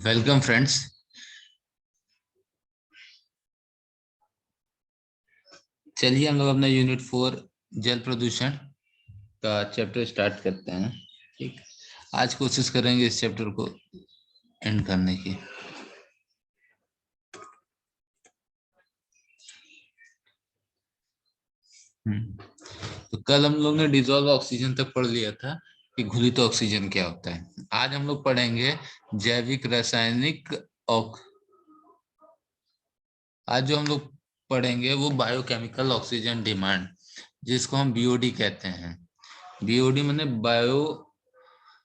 Welcome friends. चलिए हम लोग अपना यूनिट 4 जल प्रदूषण का चैप्टर स्टार्ट करते हैं। ठीक, आज कोशिश करेंगे इस चैप्टर को एंड करने की। तो कल हम लोग ने डिजोल्व ऑक्सीजन तक पढ़ लिया था कि घुलित ऑक्सीजन क्या होता है। आज हम लोग पढ़ेंगे जैविक रासायनिक आज जो हम लोग पढ़ेंगे वो बायोकेमिकल ऑक्सीजन डिमांड, जिसको हम बीओडी कहते हैं। बीओडी माने बायो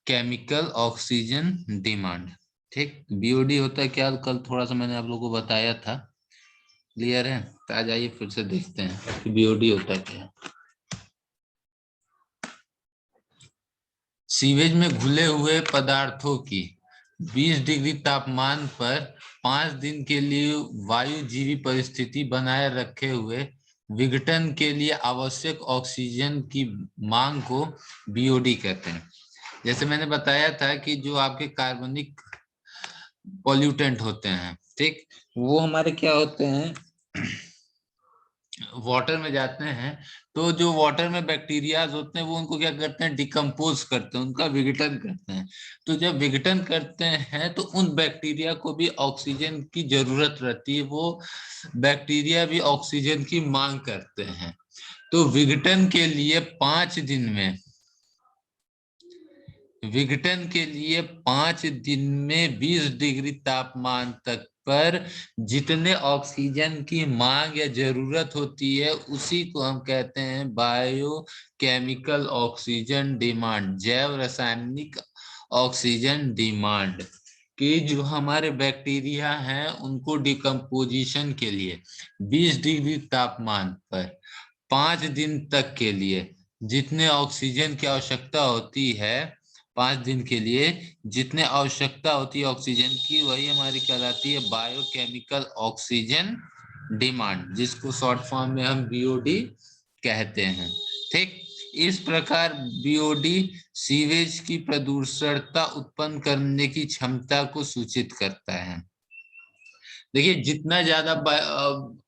केमिकल ऑक्सीजन डिमांड। ठीक, बीओडी होता है क्या, कल थोड़ा सा मैंने आप लोगों को बताया था। क्लियर है? तो आ जाइए फिर से देखते हैं कि बीओडी होता है क्या। सीवेज में घुले हुए पदार्थों की 20 डिग्री तापमान पर 5 दिन के लिए वायुजीवी परिस्थिति बनाए रखे हुए विघटन के लिए आवश्यक ऑक्सीजन की मांग को बीओडी कहते हैं। जैसे मैंने बताया था कि जो आपके कार्बनिक पॉल्यूटेंट होते हैं, ठीक, वो हमारे क्या होते हैं, वाटर में जाते हैं। तो जो वाटर में बैक्टीरियाज होते हैं वो उनको क्या करते हैं, डिकम्पोज करते हैं, उनका विघटन करते हैं। तो जब विघटन करते हैं तो उन बैक्टीरिया को भी ऑक्सीजन की जरूरत रहती है, वो बैक्टीरिया भी ऑक्सीजन की मांग करते हैं। तो विघटन के लिए 5 दिन में विघटन के लिए 5 दिन में 20 डिग्री तापमान तक पर जितने ऑक्सीजन की मांग या जरूरत होती है उसी को हम कहते हैं बायोकेमिकल ऑक्सीजन डिमांड, जैव रासायनिक ऑक्सीजन डिमांड। कि जो हमारे बैक्टीरिया हैं उनको डिकम्पोजिशन के लिए 20 डिग्री तापमान पर 5 दिन तक के लिए जितने ऑक्सीजन की आवश्यकता होती है, 5 दिन के लिए जितने आवश्यकता होती है ऑक्सीजन की, वही हमारी कहलाती है बायोकेमिकल ऑक्सीजन डिमांड, जिसको शॉर्ट फॉर्म में हम बीओडी कहते हैं। ठीक, इस प्रकार बीओडी सीवेज की प्रदूषणता उत्पन्न करने की क्षमता को सूचित करता है। देखिए, जितना ज्यादा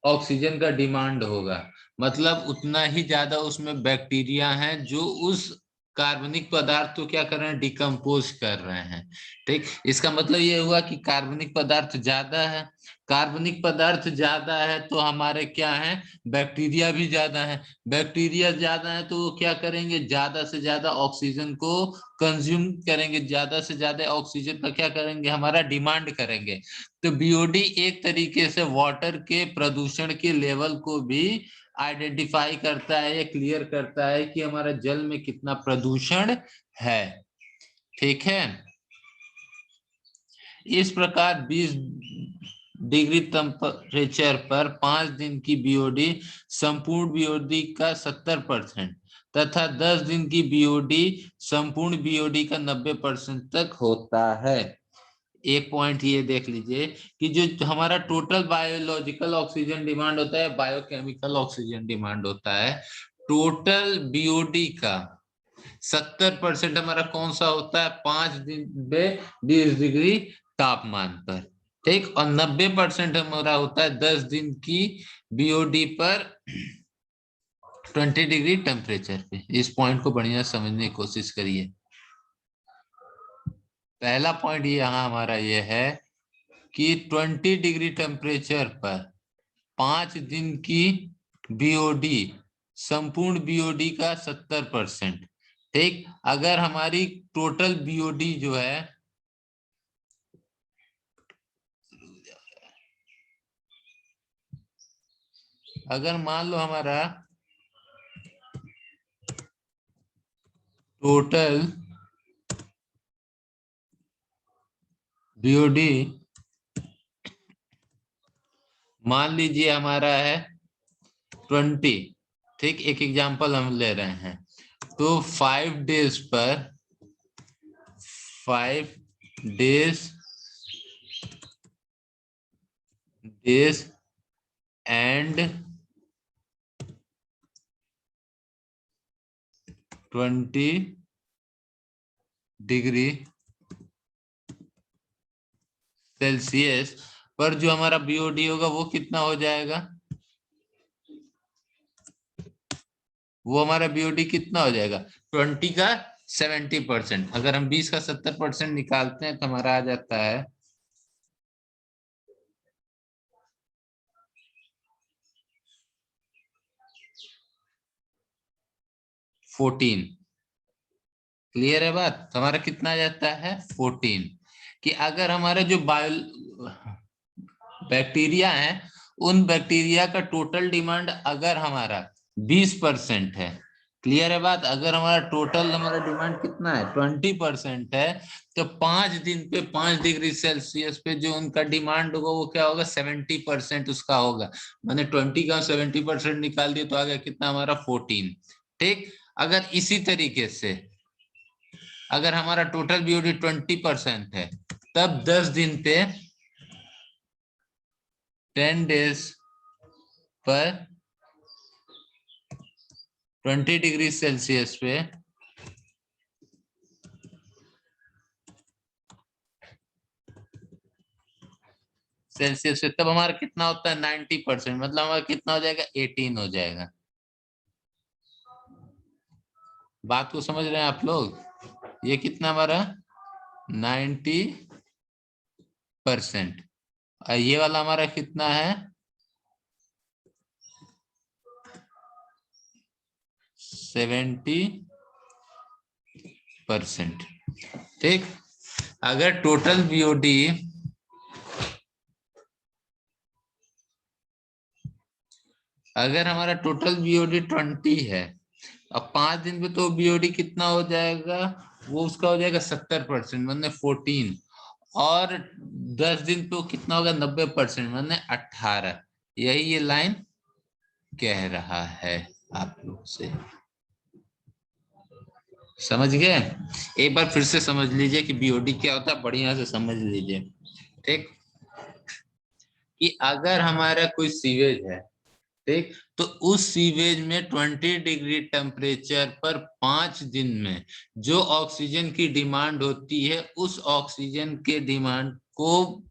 ऑक्सीजन का डिमांड होगा, मतलब उतना ही ज्यादा उसमें बैक्टीरिया हैं जो उस कार्बनिक पदार्थ को क्या कर रहे हैं, डिकम्पोज कर रहे हैं। ठीक, इसका मतलब ये हुआ कि कार्बनिक पदार्थ ज्यादा है। कार्बनिक पदार्थ ज्यादा है तो हमारे क्या है, बैक्टीरिया भी ज्यादा है। बैक्टीरिया ज्यादा है तो वो क्या करेंगे, ज्यादा से ज्यादा ऑक्सीजन को कंज्यूम करेंगे, ज्यादा से ज्यादा ऑक्सीजन का क्या करेंगे, हमारा डिमांड करेंगे। तो बीओडी एक तरीके से वाटर के प्रदूषण के लेवल को भी आइडेंटिफाई करता है या क्लियर करता है कि हमारा जल में कितना प्रदूषण है। ठीक है, इस प्रकार 20 डिग्री टेम्परेचर पर 5 दिन की बीओडी संपूर्ण बीओडी का 70% तथा 10 दिन की बीओडी संपूर्ण बीओडी का 90% तक होता है। एक पॉइंट ये देख लीजिए कि जो हमारा टोटल बायोलॉजिकल ऑक्सीजन डिमांड होता है, बायोकेमिकल ऑक्सीजन डिमांड होता है, टोटल बीओडी का 70% हमारा कौन सा होता है, 5 दिन में 20 डिग्री तापमान पर। ठीक, और 90% हमारा होता है 10 दिन की बीओडी पर 20 डिग्री टेम्परेचर पे। इस पॉइंट को बढ़िया समझने की कोशिश करिए। पहला पॉइंट यहाँ हमारा ये है कि 20 डिग्री टेम्परेचर पर 5 दिन की बीओडी संपूर्ण बीओडी का 70%। ठीक, अगर हमारी टोटल बीओडी जो है, अगर मान लो हमारा टोटल बीओडी मान लीजिए हमारा है 20। ठीक, एक एग्जांपल हम ले रहे हैं। तो 5 डेज पर 5 डेज एंड 20 डिग्री सेल्सियस पर जो हमारा बीओडी होगा वो कितना हो जाएगा, वो हमारा बीओडी कितना हो जाएगा 20 का 70%। अगर हम 20 का 70% निकालते हैं तो हमारा आ जाता है 14। क्लियर है बात, तो हमारा कितना आ जाता है 14। कि अगर हमारे जो बायो बैक्टीरिया है, उन बैक्टीरिया का टोटल डिमांड अगर हमारा 20% है, क्लियर है बात, अगर हमारा टोटल हमारा डिमांड कितना है 20% है, तो 5 दिन पे 5 डिग्री सेल्सियस पे जो उनका डिमांड होगा वो क्या होगा 70% उसका होगा। मैंने 20 का 70% निकाल दिया तो आ गया कितना हमारा 14। ठीक, अगर इसी तरीके से अगर हमारा टोटल बीओडी 20% है, तब 10 दिन पे 10 डेज पर 20 डिग्री सेल्सियस पे सेल्सियस पे तब हमारा कितना होता है 90%, मतलब हमारा कितना हो जाएगा 18 हो जाएगा। बात को समझ रहे हैं आप लोग, ये कितना हमारा 90%, और ये वाला हमारा कितना है 70%। ठीक, अगर टोटल बीओडी अगर हमारा टोटल बीओडी 20 है, अब 5 दिन पे तो बीओडी कितना हो जाएगा, वो उसका हो जाएगा 70%, मतलब 14। और 10 दिन पे वो कितना होगा 90%, मतलब 18। यही ये लाइन कह रहा है आप लोग से, समझ गए। एक बार फिर से समझ लीजिए कि बीओडी क्या होता है, बढ़िया से समझ लीजिए। ठीक, कि अगर हमारा कोई सीवेज है, ठीक, तो उस सीवेज में 20 डिग्री टेम्परेचर पर 5 दिन में जो ऑक्सीजन की डिमांड होती है, उस ऑक्सीजन के डिमांड को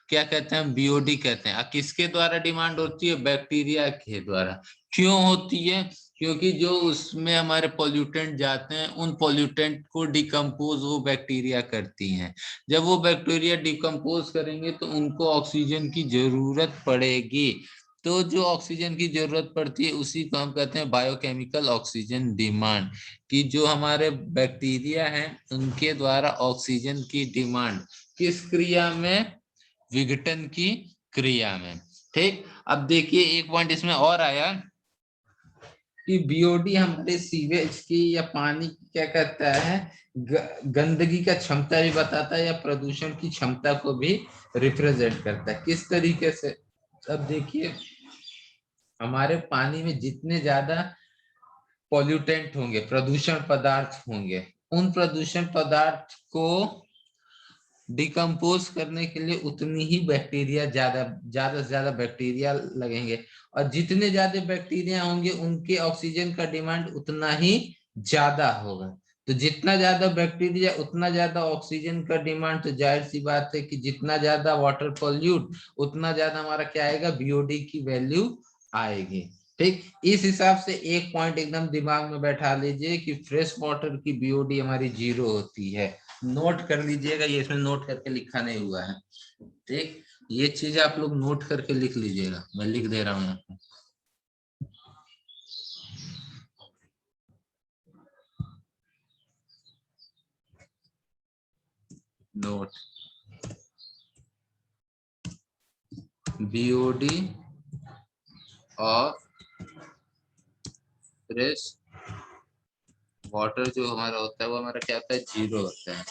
क्या कहते हैं बीओडी कहते हैं। किसके द्वारा डिमांड होती है, बैक्टीरिया के द्वारा। क्यों होती है, क्योंकि जो उसमें हमारे पॉल्यूटेंट जाते हैं, उन पॉल्यूटेंट को डिकम्पोज वो बैक्टीरिया करती हैं। जब वो बैक्टीरिया डिकम्पोज करेंगे तो उनको ऑक्सीजन की जरूरत पड़ेगी, तो जो ऑक्सीजन की जरूरत पड़ती है उसी को हम कहते हैं बायोकेमिकल ऑक्सीजन डिमांड। कि जो हमारे बैक्टीरिया हैं उनके द्वारा ऑक्सीजन की डिमांड किस क्रिया में, विघटन की क्रिया में। ठीक, अब देखिए एक पॉइंट इसमें और आया कि बीओडी हमारे सीवेज की या पानी की क्या कहता है, गंदगी का क्षमता भी बताता है या प्रदूषण की क्षमता को भी रिप्रेजेंट करता है। किस तरीके से, अब देखिए हमारे पानी में जितने ज्यादा पॉल्यूटेंट होंगे, प्रदूषण पदार्थ होंगे, उन प्रदूषण पदार्थ को डिकम्पोज करने के लिए उतनी ही बैक्टीरिया ज्यादा ज्यादा से ज्यादा बैक्टीरिया लगेंगे, और जितने ज्यादा बैक्टीरिया होंगे उनके ऑक्सीजन का डिमांड उतना ही ज्यादा होगा। तो जितना ज्यादा बैक्टीरिया उतना ज्यादा ऑक्सीजन का डिमांड, तो जाहिर सी बात है कि जितना ज्यादा वाटर पॉल्यूट उतना ज्यादा हमारा क्या आएगा, बीओडी की वैल्यू आएगी। ठीक, इस हिसाब से एक पॉइंट एकदम दिमाग में बैठा लीजिए कि फ्रेश वाटर की बीओडी हमारी 0 होती है। नोट कर लीजिएगा, ये इसमें नोट करके लिखा नहीं हुआ है। ठीक, ये चीज आप लोग नोट करके लिख लीजिएगा, मैं लिख दे रहा हूँ यहाँ पे। Note, BOD of fresh water जो हमारा होता है वो हमारा क्या होता है 0 होता है।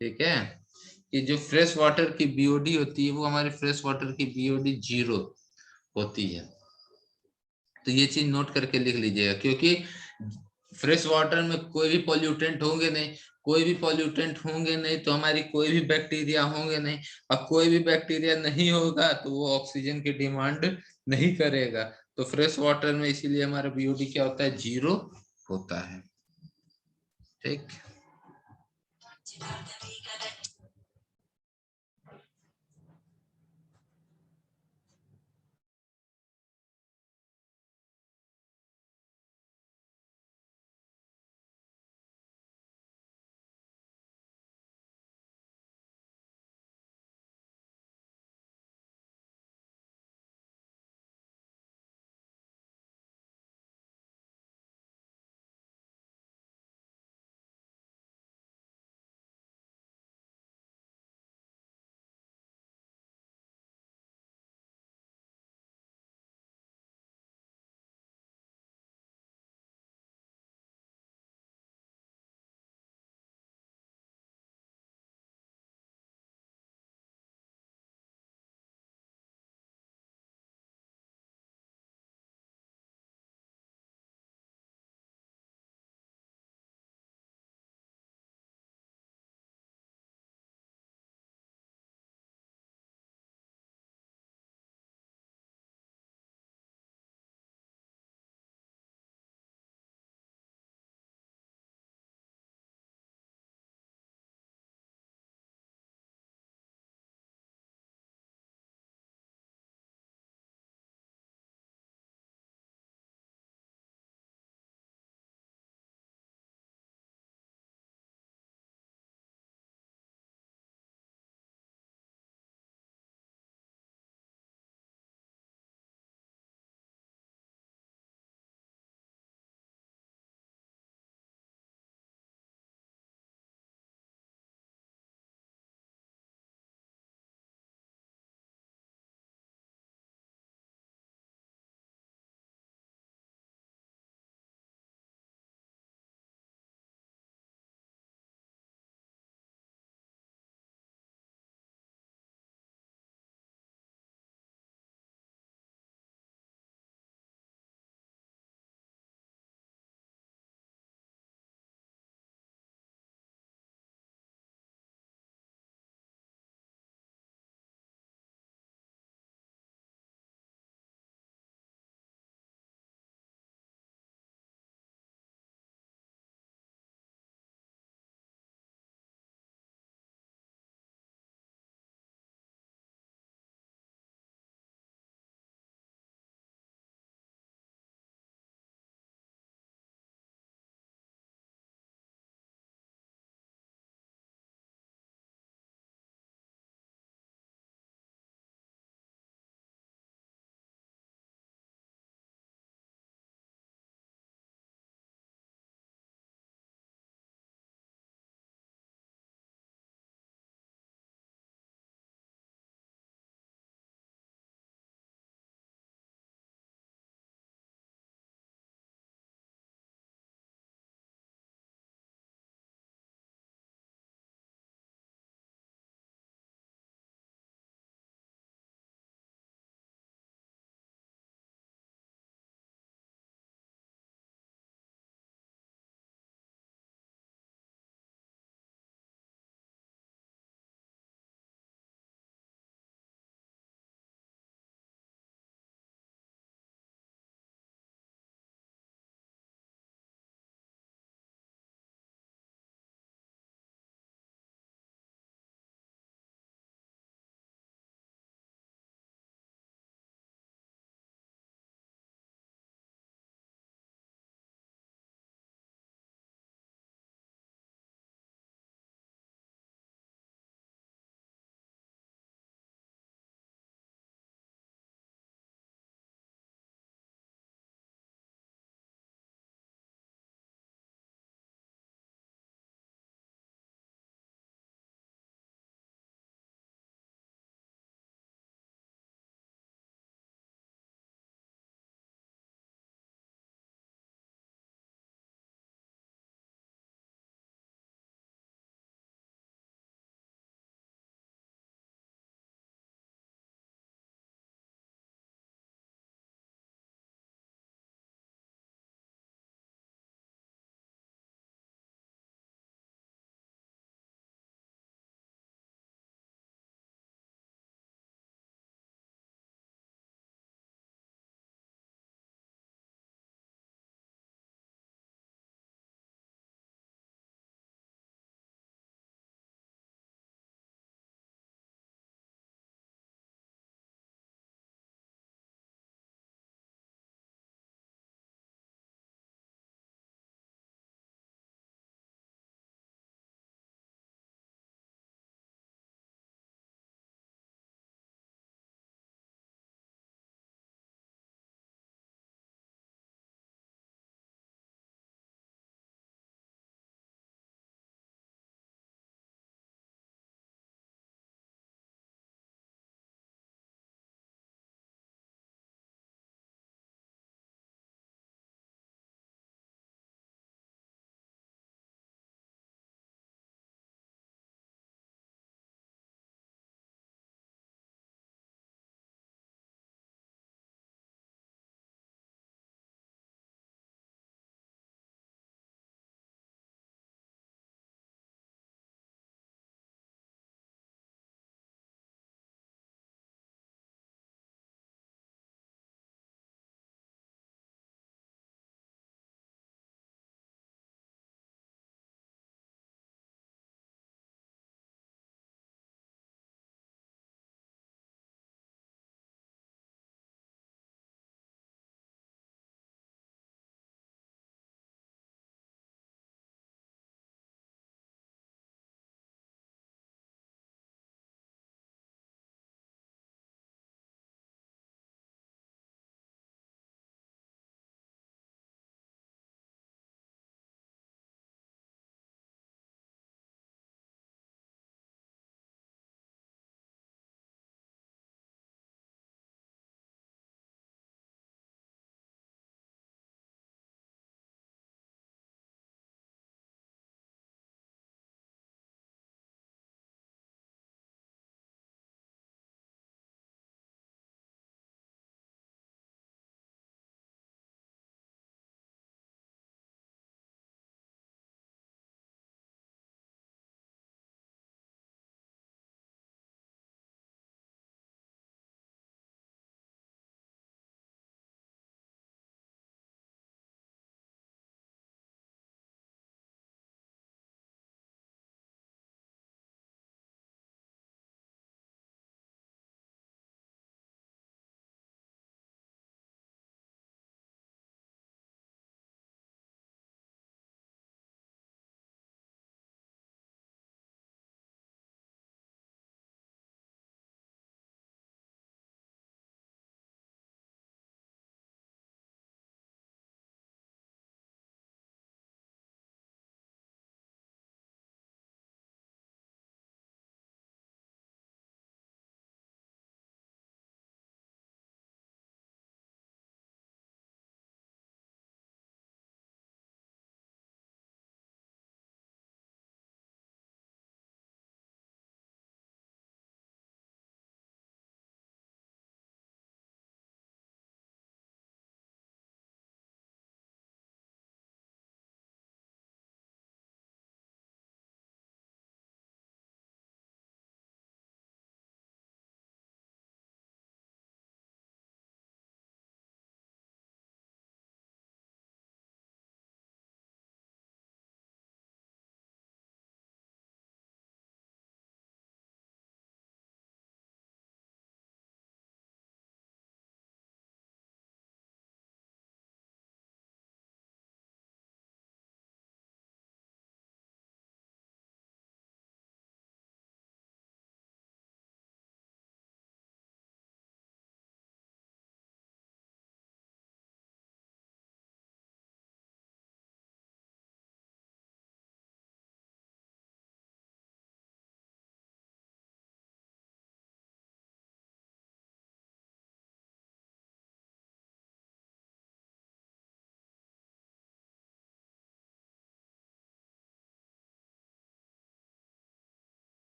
ठीक है, कि जो फ्रेश वाटर की बीओडी होती है वो हमारे फ्रेश वाटर की बीओडी 0 होती है। तो ये चीज नोट करके लिख लीजिएगा, क्योंकि फ्रेश वाटर में कोई भी पॉल्यूटेंट होंगे नहीं, कोई भी पॉल्यूटेंट होंगे नहीं तो हमारी कोई भी बैक्टीरिया होंगे नहीं, और कोई भी बैक्टीरिया नहीं होगा तो वो ऑक्सीजन की डिमांड नहीं करेगा। तो फ्रेश वाटर में इसीलिए हमारा बीओडी क्या होता है 0 होता है। ठीक,